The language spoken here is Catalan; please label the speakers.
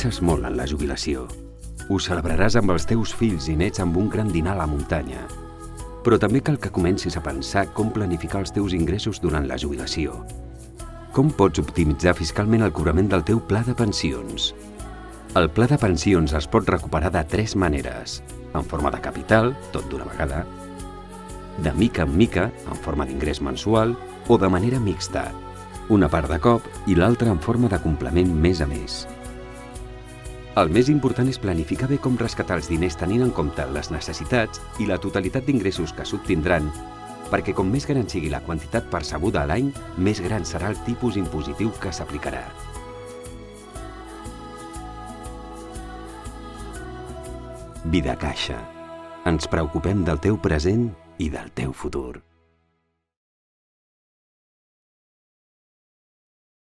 Speaker 1: Penses molt en la jubilació. Ho celebraràs amb els teus fills i nets amb un gran dinar a la muntanya. Però també cal que comencis a pensar com planificar els teus ingressos durant la jubilació. Com pots optimitzar fiscalment el cobrament del teu pla de pensions? El pla de pensions es pot recuperar de 3 maneres: en forma de capital, tot d'una vegada, de mica en mica, en forma d'ingrés mensual, o de manera mixta, una part de cop i l'altra en forma de complement mes a mes. El més important és planificar bé com rescatar els diners tenint en compte les necessitats i la totalitat d'ingressos que s'obtindran, perquè com més gran sigui la quantitat percebuda a l'any, més gran serà el tipus impositiu que s'aplicarà. Vidacaixa. Ens preocupem del teu present i del teu futur.